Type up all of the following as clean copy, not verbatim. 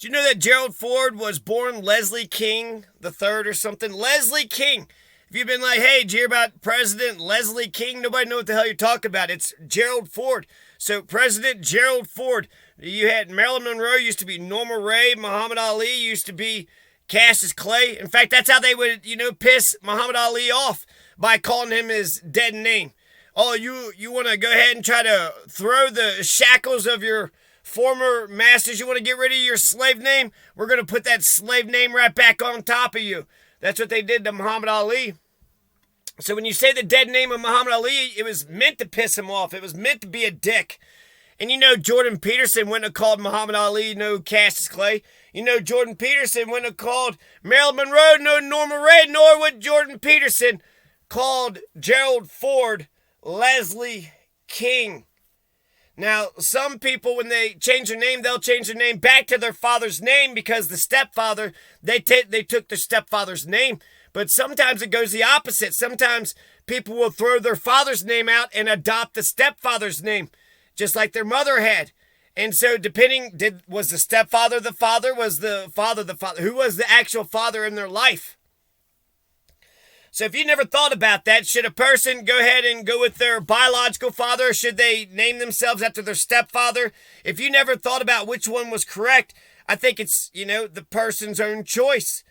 Do you know that Gerald Ford was born Leslie King the third or something? Leslie King. If you've been like, hey, did you hear about President Leslie King? Nobody know what the hell you're talking about. It's Gerald Ford. So President Gerald Ford. You had Marilyn Monroe used to be Norma Ray. Muhammad Ali used to be Cassius Clay. In fact, that's how they would, piss Muhammad Ali off, by calling him his dead name. Oh, you want to go ahead and try to throw the shackles of your former masters? You want to get rid of your slave name? We're going to put that slave name right back on top of you. That's what they did to Muhammad Ali. So when you say the dead name of Muhammad Ali, it was meant to piss him off. It was meant to be a dick. And Jordan Peterson wouldn't have called Muhammad Ali no Cassius Clay. Jordan Peterson wouldn't have called Marilyn Monroe no Norma Ray, nor would Jordan Peterson called Gerald Ford Leslie King. Now, some people, when they change their name, they'll change their name back to their father's name because the stepfather, they took their stepfather's name. But sometimes it goes the opposite. Sometimes people will throw their father's name out and adopt the stepfather's name, just like their mother had. And so was the stepfather the father? Was the father the father? Who was the actual father in their life? So if you never thought about that, should a person go ahead and go with their biological father? Or should they name themselves after their stepfather? If you never thought about which one was correct, I think it's, the person's own choice.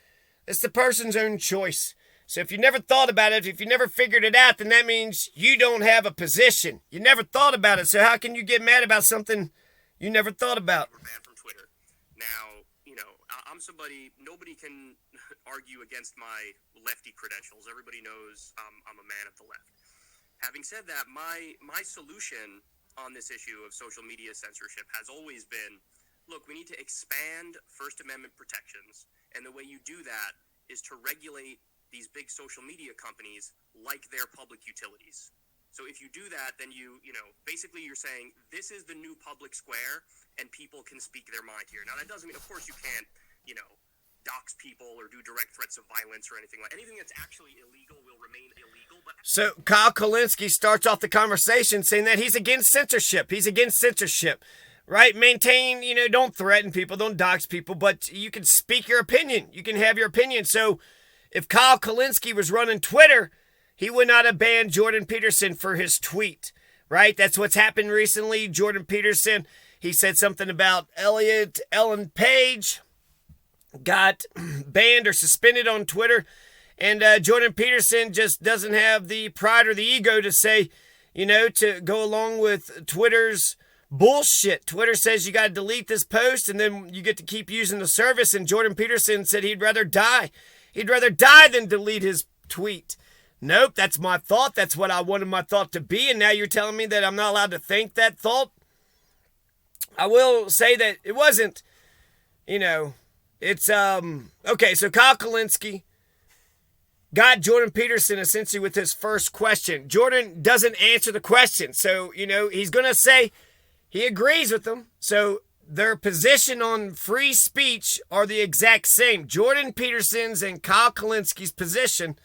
It's the person's own choice. So if you never thought about it, if you never figured it out, then that means you don't have a position. You never thought about it. So how can you get mad about something you never thought about? We're banned from Twitter. Now, I'm somebody, nobody can argue against my lefty credentials. Everybody knows I'm a man of the left. Having said that, my solution on this issue of social media censorship has always been, look, we need to expand First Amendment protections. And the way you do that is to regulate these big social media companies like they're public utilities. So if you do that, then basically you're saying this is the new public square and people can speak their mind here. Now, that doesn't mean, of course, you can't, dox people or do direct threats of violence or anything that's actually illegal will remain illegal. But so Kyle Kulinski starts off the conversation saying that he's against censorship. He's against censorship, right? Maintain, don't threaten people, don't dox people, but you can speak your opinion. You can have your opinion. So if Kyle Kulinski was running Twitter, he would not have banned Jordan Peterson for his tweet, right? That's what's happened recently. Jordan Peterson, he said something about Ellen Page got banned or suspended on Twitter. And Jordan Peterson just doesn't have the pride or the ego to say, to go along with Twitter's bullshit. Twitter says you got to delete this post and then you get to keep using the service. And Jordan Peterson said he'd rather die. He'd rather die than delete his tweet. Nope, that's my thought. That's what I wanted my thought to be. And now you're telling me that I'm not allowed to think that thought? I will say that it wasn't, it's, okay, so Kyle Kulinski got Jordan Peterson essentially with his first question. Jordan doesn't answer the question. So, he's going to say he agrees with them. So their position on free speech are the exact same. Jordan Peterson's and Kyle Kulinski's position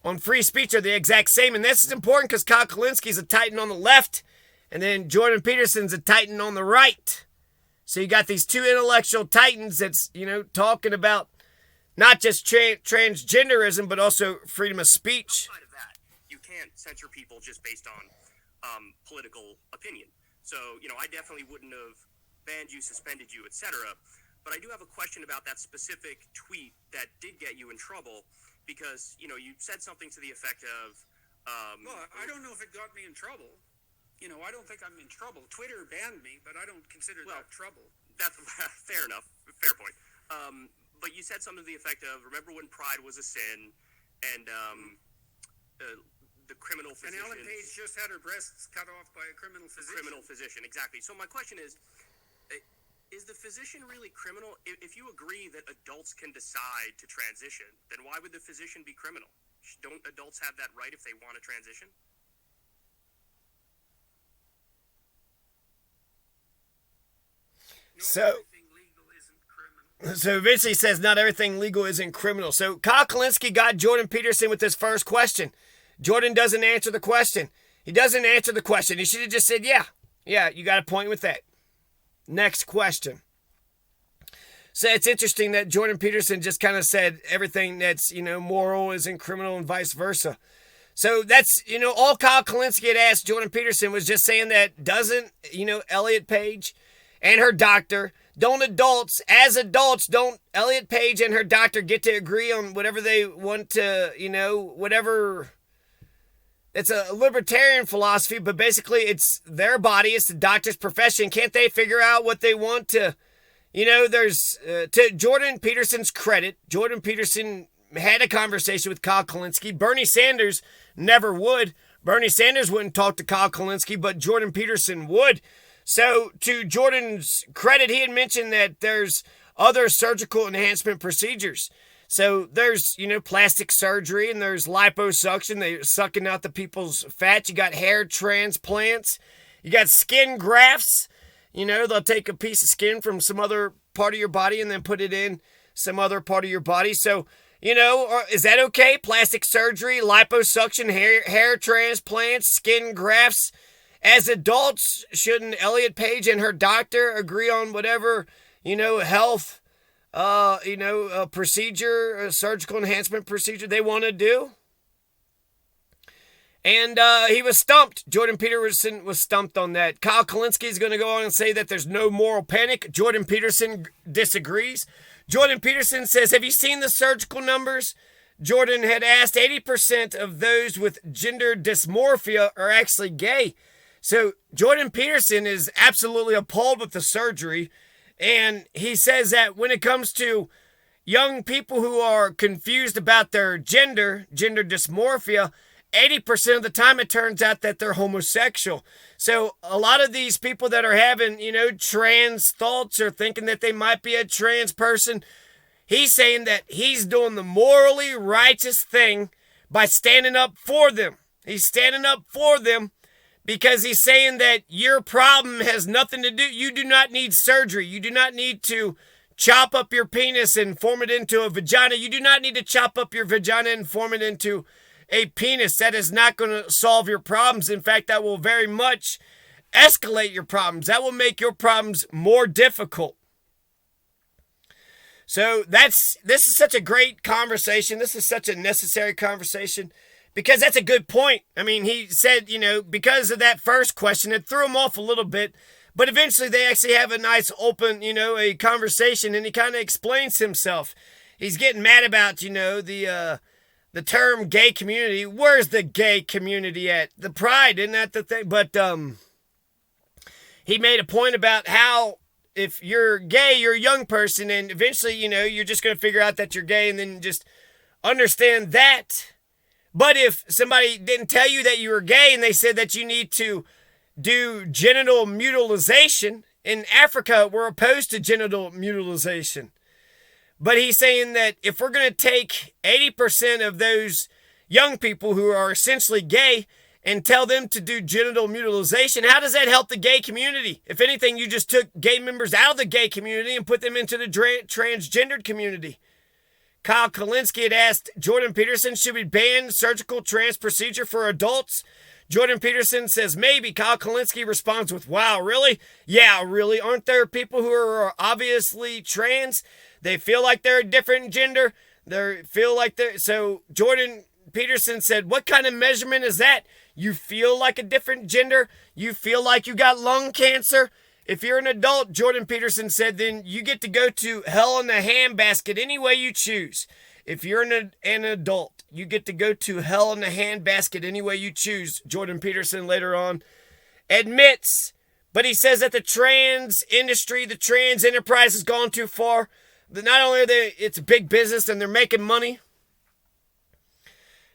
on free speech are the exact same. And this is important because Kyle Kulinski's a titan on the left and then Jordan Peterson's a titan on the right. So you got these two intellectual titans that's, talking about not just transgenderism, but also freedom of speech. Outside of that, you can't censor people just based on political opinion. So, I definitely wouldn't have banned you, suspended you, etc. But I do have a question about that specific tweet that did get you in trouble because, you said something to the effect of... well, I don't know if it got me in trouble. I don't think I'm in trouble. Twitter banned me, but I don't consider that trouble. That's fair enough. Fair point. But you said something to the effect of, remember when pride was a sin and the criminal physician... And Ellen Page just had her breasts cut off by a criminal physician. Exactly. So my question is the physician really criminal? If you agree that adults can decide to transition, then why would the physician be criminal? Don't adults have that right if they want to transition? So eventually he says not everything legal isn't criminal. So Kyle Kulinski got Jordan Peterson with his first question. Jordan doesn't answer the question. He doesn't answer the question. He should have just said, yeah, you got a point with that. Next question. So it's interesting that Jordan Peterson just kind of said everything that's, moral isn't criminal and vice versa. So that's, all Kyle Kulinski had asked Jordan Peterson was just saying that doesn't, Elliot Page and her doctor, don't Elliot Page and her doctor get to agree on whatever they want to, whatever. It's a libertarian philosophy, but basically it's their body, it's the doctor's profession. Can't they figure out what they want to, there's, to Jordan Peterson's credit, Jordan Peterson had a conversation with Kyle Kulinski. Bernie Sanders never would. Bernie Sanders wouldn't talk to Kyle Kulinski, but Jordan Peterson would. So to Jordan's credit, he had mentioned that there's other surgical enhancement procedures. So there's, plastic surgery and there's liposuction. They're sucking out the people's fat. You got hair transplants. You got skin grafts. They'll take a piece of skin from some other part of your body and then put it in some other part of your body. So, is that okay? Plastic surgery, liposuction, hair transplants, skin grafts. As adults, shouldn't Elliot Page and her doctor agree on whatever, health, procedure, a surgical enhancement procedure they want to do? And he was stumped. Jordan Peterson was stumped on that. Kyle Kulinski is going to go on and say that there's no moral panic. Jordan Peterson disagrees. Jordan Peterson says, have you seen the surgical numbers? Jordan had asked 80% of those with gender dysmorphia are actually gay. So Jordan Peterson is absolutely appalled with the surgery. And he says that when it comes to young people who are confused about their gender dysmorphia, 80% of the time it turns out that they're homosexual. So a lot of these people that are having, trans thoughts or thinking that they might be a trans person, he's saying that he's doing the morally righteous thing by standing up for them. He's standing up for them because he's saying that your problem has nothing to do. You do not need surgery. You do not need to chop up your penis and form it into a vagina. You do not need to chop up your vagina and form it into a penis. That is not going to solve your problems. In fact, that will very much escalate your problems. That will make your problems more difficult. So this is such a great conversation. This is such a necessary conversation because that's a good point. I mean, he said, because of that first question, it threw him off a little bit, but eventually they actually have a nice open, a conversation, and he kind of explains himself. He's getting mad about, the term gay community. Where's the gay community at? The pride, isn't that the thing? But he made a point about how if you're gay, you're a young person, and eventually, you're just going to figure out that you're gay and then just understand that. But if somebody didn't tell you that you were gay and they said that you need to do genital mutilization, in Africa, we're opposed to genital mutilization. But he's saying that if we're going to take 80% of those young people who are essentially gay and tell them to do genital mutilization, how does that help the gay community? If anything, you just took gay members out of the gay community and put them into the transgendered community. Kyle Kulinski had asked Jordan Peterson, should we ban surgical trans procedure for adults? Jordan Peterson says maybe. Kyle Kulinski responds with, wow, really? Yeah, really? Aren't there people who are obviously trans? They feel like they're a different gender. So Jordan Peterson said, what kind of measurement is that? You feel like a different gender? You feel like you got lung cancer? If you're an adult, Jordan Peterson said, then you get to go to hell in a handbasket any way you choose. If you're an adult, you get to go to hell in a handbasket any way you choose, Jordan Peterson later on admits. But he says that the trans industry, the trans enterprise has gone too far. Not only it's a big business and they're making money,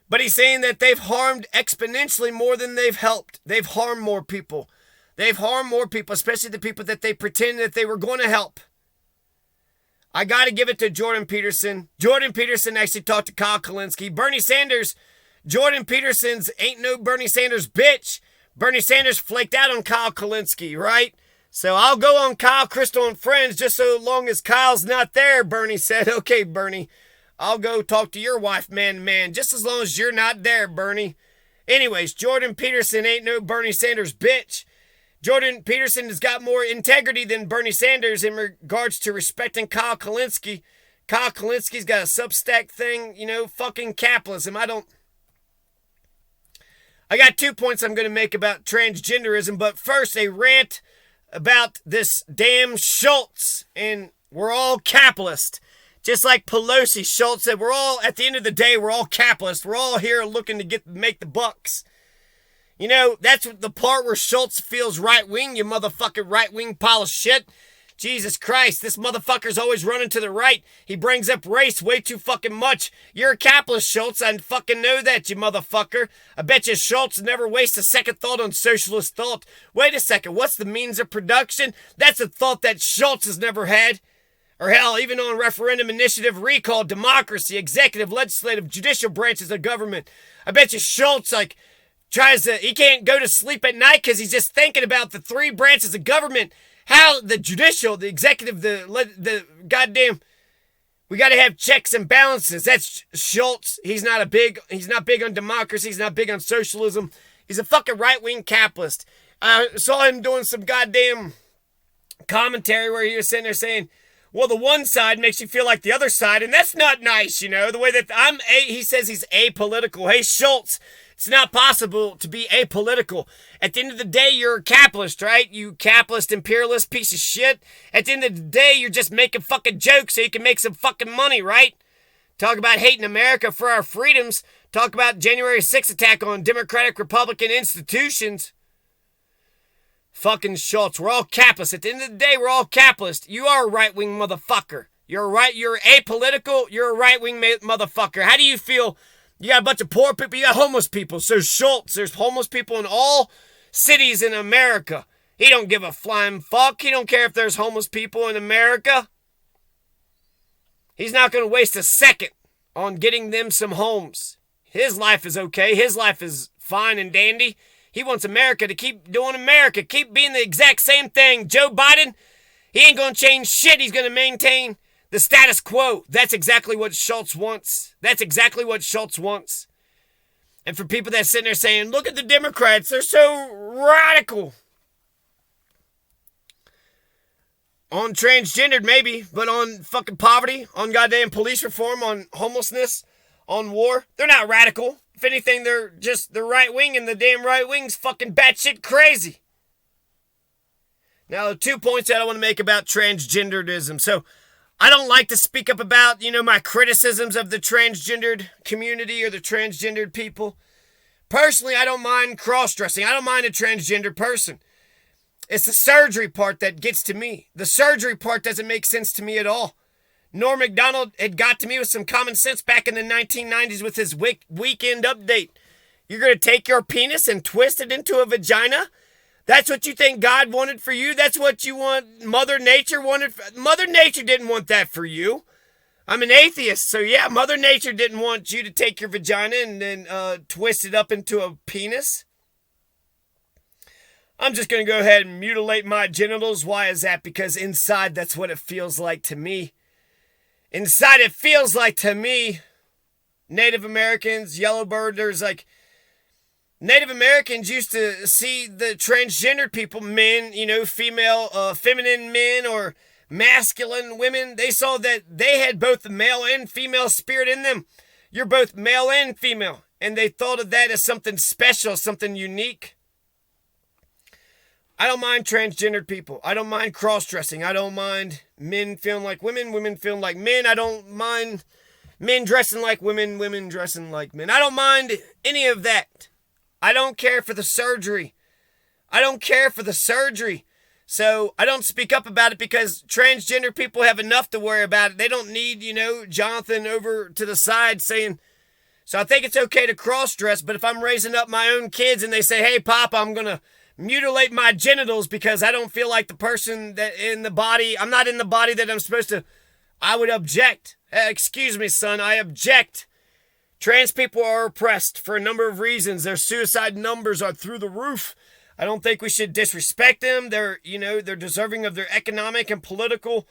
but he's saying that they've harmed exponentially more than they've helped. They've harmed more people. They've harmed more people, especially the people that they pretend that they were going to help. I got to give it to Jordan Peterson. Jordan Peterson actually talked to Kyle Kulinski. Bernie Sanders, Jordan Peterson's ain't no Bernie Sanders bitch. Bernie Sanders flaked out on Kyle Kulinski, right? So I'll go on Kyle, Crystal, and friends just so long as Kyle's not there, Bernie said. Okay, Bernie, I'll go talk to your wife man to man just as long as you're not there, Bernie. Anyways, Jordan Peterson ain't no Bernie Sanders bitch. Jordan Peterson has got more integrity than Bernie Sanders in regards to respecting Kyle Kulinski. Kyle Kulinski's got a Substack thing, fucking capitalism. I got 2 points I'm going to make about transgenderism, but first a rant about this damn Schultz, and we're all capitalist. Just like Pelosi, Schultz said, at the end of the day, we're all capitalist. We're all here looking to make the bucks. That's the part where Schultz feels right-wing, you motherfucking right-wing pile of shit. Jesus Christ, this motherfucker's always running to the right. He brings up race way too fucking much. You're a capitalist, Schultz. I fucking know that, you motherfucker. I bet you Schultz never wastes a second thought on socialist thought. Wait a second, what's the means of production? That's a thought that Schultz has never had. Or hell, even on referendum initiative, recall, democracy, executive, legislative, judicial branches of government. I bet you Schultz, he can't go to sleep at night because he's just thinking about the three branches of government. How the judicial, the executive, the goddamn, we got to have checks and balances. That's Schultz. He's not big on democracy. He's not big on socialism. He's a fucking right-wing capitalist. I saw him doing some goddamn commentary where he was sitting there saying, well, the one side makes you feel like the other side, and that's not nice, the way that he says he's apolitical. Hey, Schultz, it's not possible to be apolitical. At the end of the day, you're a capitalist, right? You capitalist, imperialist piece of shit. At the end of the day, you're just making fucking jokes so you can make some fucking money, right? Talk about hating America for our freedoms. Talk about January 6th attack on Democratic Republican institutions. Fucking Schultz, we're all capitalists. At the end of the day, we're all capitalists. You are a right-wing motherfucker. You're apolitical, you're a right-wing motherfucker. How do you feel? You got a bunch of poor people, you got homeless people. So Schultz, there's homeless people in all cities in America. He don't give a flying fuck. He don't care if there's homeless people in America. He's not going to waste a second on getting them some homes. His life is okay. His life is fine and dandy. He wants America to keep doing America, keep being the exact same thing. Joe Biden, he ain't going to change shit. He's going to maintain the status quo. That's exactly what Schultz wants. That's exactly what Schultz wants. And for people that sitting there saying, look at the Democrats, they're so radical. On transgendered, maybe, but on fucking poverty, on goddamn police reform, on homelessness, on war, they're not radical. If anything, they're right wing, and the damn right wing's fucking batshit crazy. Now, the 2 points that I want to make about transgenderism. So, I don't like to speak up about, my criticisms of the transgendered community or the transgendered people. Personally, I don't mind cross-dressing. I don't mind a transgender person. It's the surgery part that gets to me. The surgery part doesn't make sense to me at all. Norm Macdonald had got to me with some common sense back in the 1990s with his weekend update. You're going to take your penis and twist it into a vagina? That's what you think God wanted for you? That's what you want Mother Nature wanted? Mother Nature didn't want that for you. I'm an atheist, so yeah, Mother Nature didn't want you to take your vagina and then twist it up into a penis. I'm just going to go ahead and mutilate my genitals. Why is that? Because inside, that's what it feels like to me. Inside, it feels like to me, Native Americans, yellowbirders, Native Americans used to see the transgendered people, men, female, feminine men or masculine women. They saw that they had both the male and female spirit in them. You're both male and female. And they thought of that as something special, something unique. I don't mind transgendered people. I don't mind cross-dressing. I don't mind men feeling like women, women feeling like men. I don't mind men dressing like women, women dressing like men. I don't mind any of that. I don't care for the surgery. I don't care for the surgery. So I don't speak up about it because transgender people have enough to worry about it. They don't need, Jonathan over to the side saying, so I think it's okay to cross-dress, but if I'm raising up my own kids and they say, hey, Papa, I'm going to mutilate my genitals because I don't feel like the person that in the body, I'm not in the body that I'm supposed to, I would object. Excuse me, son, I object. Trans people are oppressed for a number of reasons. Their suicide numbers are through the roof. I don't think we should disrespect them. They're deserving of their economic and political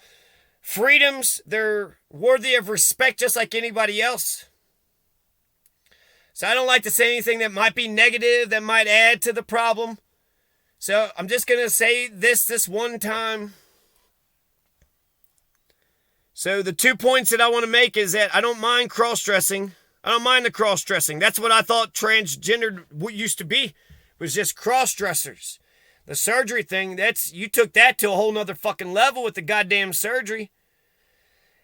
freedoms. They're worthy of respect just like anybody else. So I don't like to say anything that might be negative, that might add to the problem. So I'm just going to say this one time. So the 2 points that I want to make is that I don't mind cross-dressing. I don't mind the cross-dressing. That's what I thought transgender used to be, was just cross-dressers. The surgery thing, you took that to a whole nother fucking level with the goddamn surgery.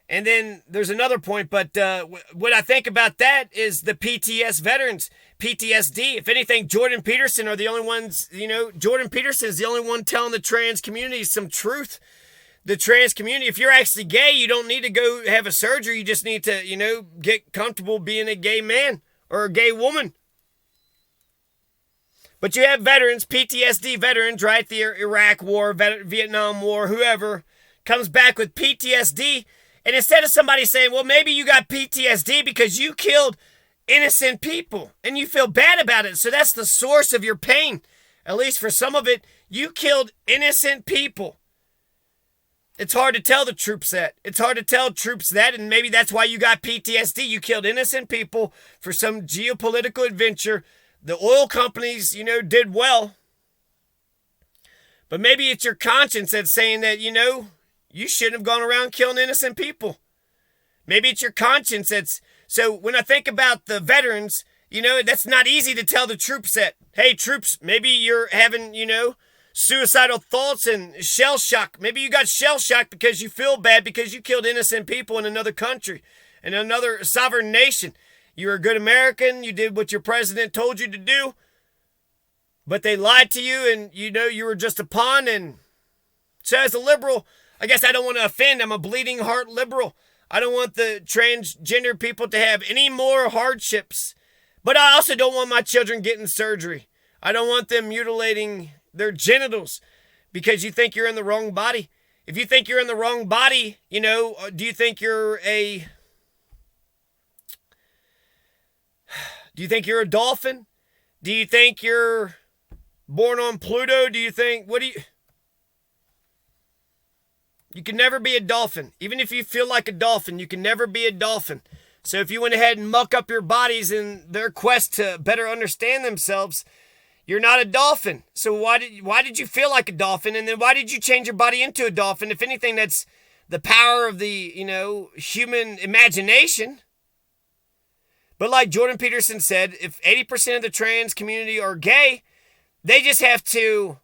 And then there's another point, but what I think about that is the PTSD. If anything, Jordan Peterson are the only ones, Jordan Peterson is the only one telling the trans community some truth. The trans community, if you're actually gay, you don't need to go have a surgery. You just need to, get comfortable being a gay man or a gay woman. But you have veterans, PTSD veterans, right? The Iraq War, Vietnam War, whoever comes back with PTSD. And instead of somebody saying, well, maybe you got PTSD because you killed innocent people and you feel bad about it. So that's the source of your pain. At least for some of it, you killed innocent people. It's hard to tell the troops that. It's hard to tell troops that, and maybe that's why you got PTSD. You killed innocent people for some geopolitical adventure. The oil companies, did well. But maybe it's your conscience that's saying that, you shouldn't have gone around killing innocent people. Maybe it's your conscience that's... So when I think about the veterans, that's not easy to tell the troops that, hey, troops, maybe you're having, suicidal thoughts and shell shock. Maybe you got shell shock because you feel bad because you killed innocent people in another country, in another sovereign nation. You were a good American. You did what your president told you to do. But they lied to you and you were just a pawn. And so as a liberal, I guess I don't want to offend. I'm a bleeding heart liberal. I don't want the transgender people to have any more hardships. But I also don't want my children getting surgery. I don't want them mutilating their genitals because you think you're in the wrong body. If you think you're in the wrong body, do you think you're a dolphin? Do you think you're born on Pluto? You can never be a dolphin. Even if you feel like a dolphin, you can never be a dolphin. So if you went ahead and muck up your bodies in their quest to better understand themselves, you're not a dolphin. So why did you feel like a dolphin? And then why did you change your body into a dolphin? If anything, that's the power of the, human imagination. But like Jordan Peterson said, if 80% of the trans community are gay, they just have to,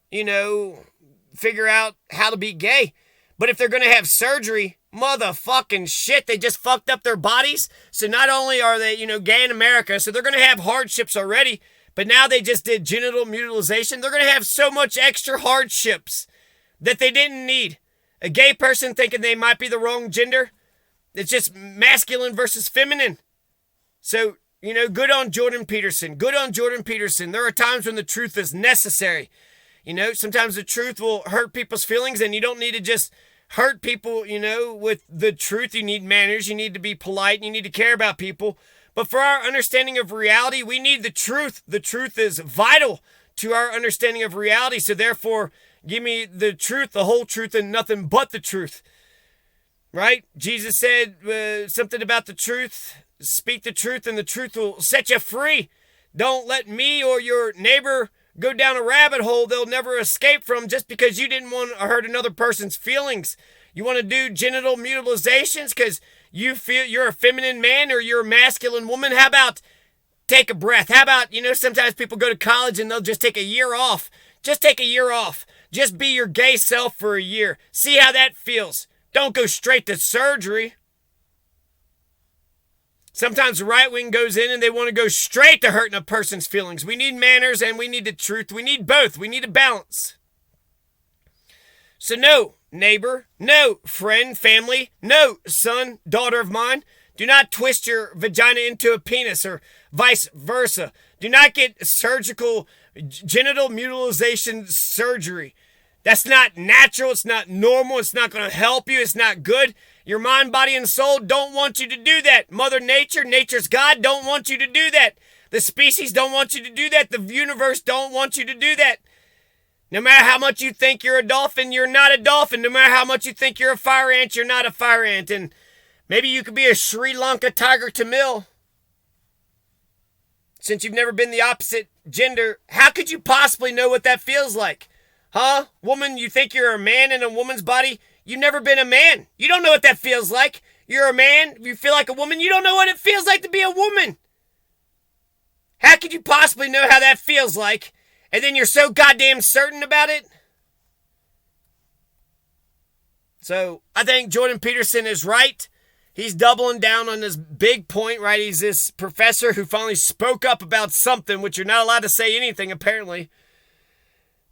figure out how to be gay. But if they're going to have surgery, motherfucking shit, they just fucked up their bodies. So not only are they, gay in America, so they're going to have hardships already. But now they just did genital mutilation. They're going to have so much extra hardships that they didn't need. A gay person thinking they might be the wrong gender. It's just masculine versus feminine. So, good on Jordan Peterson. Good on Jordan Peterson. There are times when the truth is necessary. Sometimes the truth will hurt people's feelings and you don't need to just hurt people, with the truth. You need manners. You need to be polite. You need to care about people. But for our understanding of reality, we need the truth. The truth is vital to our understanding of reality. So therefore, give me the truth, the whole truth, and nothing but the truth. Right? Jesus said something about the truth. Speak the truth, and the truth will set you free. Don't let me or your neighbor go down a rabbit hole they'll never escape from just because you didn't want to hurt another person's feelings. You want to do genital mutilations because you feel you're a feminine man or you're a masculine woman? How about take a breath? How about, sometimes people go to college and they'll just take a year off. Just take a year off. Just be your gay self for a year. See how that feels. Don't go straight to surgery. Sometimes the right wing goes in and they want to go straight to hurting a person's feelings. We need manners and we need the truth. We need both. We need a balance. So no, neighbor, no, friend, family, no, son, daughter of mine, do not twist your vagina into a penis or vice versa. Do not get surgical genital mutilation surgery. That's not natural. It's not normal. It's not going to help you. It's not good. Your mind, body, and soul don't want you to do that. Mother Nature, nature's God, don't want you to do that. The species don't want you to do that. The universe don't want you to do that. No matter how much you think you're a dolphin, you're not a dolphin. No matter how much you think you're a fire ant, you're not a fire ant. And maybe you could be a Sri Lanka tiger Tamil. Since you've never been the opposite gender, how could you possibly know what that feels like? Huh? Woman, you think you're a man in a woman's body? You've never been a man. You don't know what that feels like. You're a man. You feel like a woman. You don't know what it feels like to be a woman. How could you possibly know how that feels like? And then you're so goddamn certain about it? So I think Jordan Peterson is right. He's doubling down on this big point, right? He's this professor who finally spoke up about something, which you're not allowed to say anything, apparently.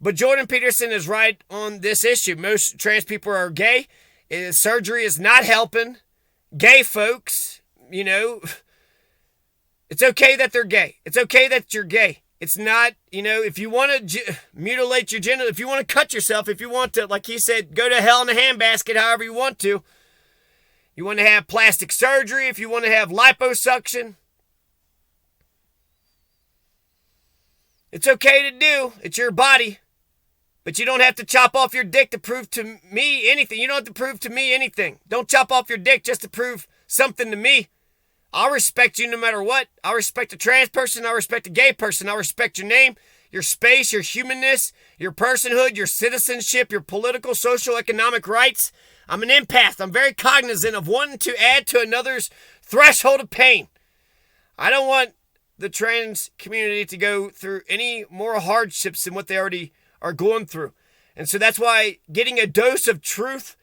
But Jordan Peterson is right on this issue. Most trans people are gay. Surgery is not helping. Gay folks, it's okay that they're gay. It's okay that you're gay. It's not, if you want to mutilate your gender, if you want to cut yourself, if you want to, like he said, go to hell in a handbasket, however you want to. You want to have plastic surgery, if you want to have liposuction. It's okay to do. It's your body. But you don't have to chop off your dick to prove to me anything. You don't have to prove to me anything. Don't chop off your dick just to prove something to me. I'll respect you no matter what. I'll respect a trans person. I'll respect a gay person. I'll respect your name, your space, your humanness, your personhood, your citizenship, your political, social, economic rights. I'm an empath. I'm very cognizant of wanting to add to another's threshold of pain. I don't want the trans community to go through any more hardships than what they already are going through. And so that's why getting a dose of truth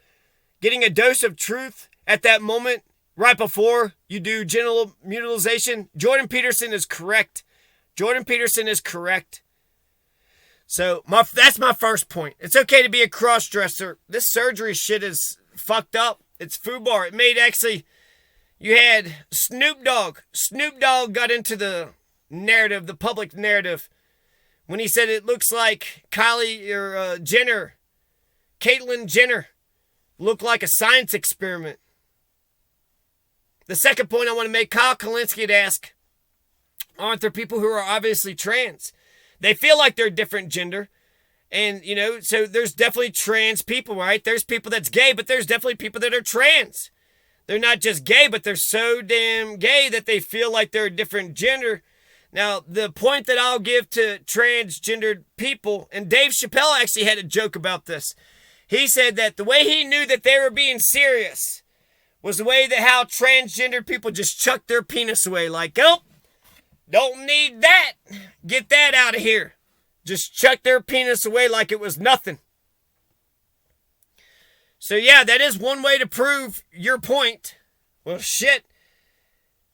at that moment, right before you do genital mutilation, Jordan Peterson is correct. So that's my first point. It's okay to be a cross-dresser. This surgery shit is fucked up. It's FUBAR. It made you had Snoop Dogg. Snoop Dogg got into the narrative, the public narrative, when he said it looks like Caitlyn Jenner looked like a science experiment. The second point I want to make, Kyle Kulinski had asked, aren't there people who are obviously trans? They feel like they're a different gender. And, so there's definitely trans people, right? There's people that's gay, but there's definitely people that are trans. They're not just gay, but they're so damn gay that they feel like they're a different gender. Now, the point that I'll give to transgendered people, and Dave Chappelle actually had a joke about this. He said that the way he knew that they were being serious was the way that how transgendered people just chuck their penis away. Like, oh, don't need that. Get that out of here. Just chuck their penis away like it was nothing. So yeah, that is one way to prove your point. Well, shit.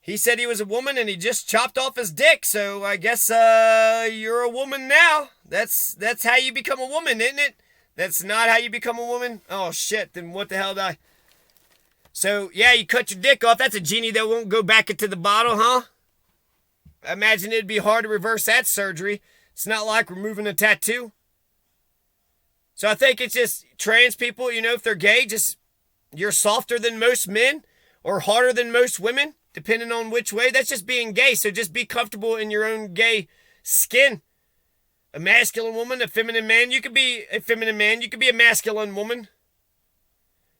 He said he was a woman and he just chopped off his dick. So I guess you're a woman now. That's how you become a woman, isn't it? That's not how you become a woman? Oh, shit. Then what the hell did I... So, yeah, you cut your dick off. That's a genie that won't go back into the bottle, huh? I imagine it'd be hard to reverse that surgery. It's not like removing a tattoo. So I think it's just trans people, if they're gay, just you're softer than most men or harder than most women, depending on which way. That's just being gay. So just be comfortable in your own gay skin. A masculine woman, a feminine man. You could be a feminine man. You could be a masculine woman.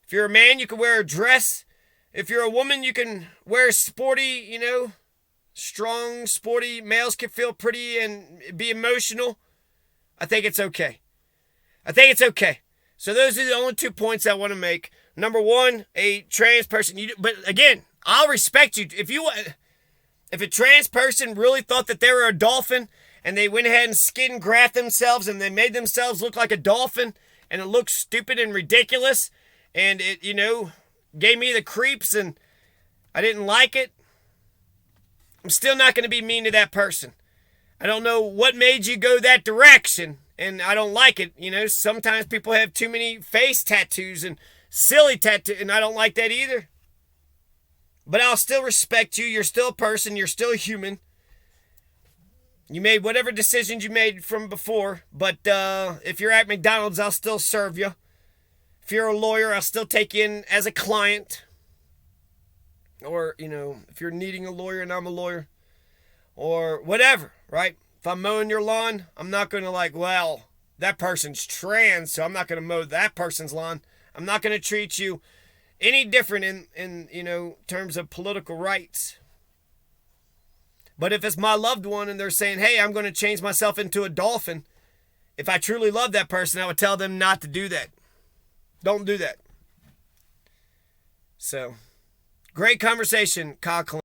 If you're a man, you can wear a dress. If you're a woman, you can wear sporty, strong, sporty. Males can feel pretty and be emotional. I think it's okay. So those are the only 2 points I want to make. Number one, a trans person. But again, I'll respect you. If a trans person really thought that they were a dolphin and they went ahead and skin graft themselves and they made themselves look like a dolphin and it looked stupid and ridiculous and it, gave me the creeps and I didn't like it, I'm still not going to be mean to that person. I don't know what made you go that direction, and I don't like it. Sometimes people have too many face tattoos and silly tattoos, and I don't like that either. But I'll still respect you. You're still a person. You're still human. You made whatever decisions you made from before, but if you're at McDonald's, I'll still serve you. If you're a lawyer, I'll still take you in as a client. Or, if you're needing a lawyer and I'm a lawyer. Or whatever, right? If I'm mowing your lawn, I'm not going to that person's trans, so I'm not going to mow that person's lawn. I'm not going to treat you any different in terms of political rights. But if it's my loved one and they're saying, hey, I'm going to change myself into a dolphin, If I truly love that person, I would tell them not to do that. Don't do that. So, great conversation, Kyle Kulinski.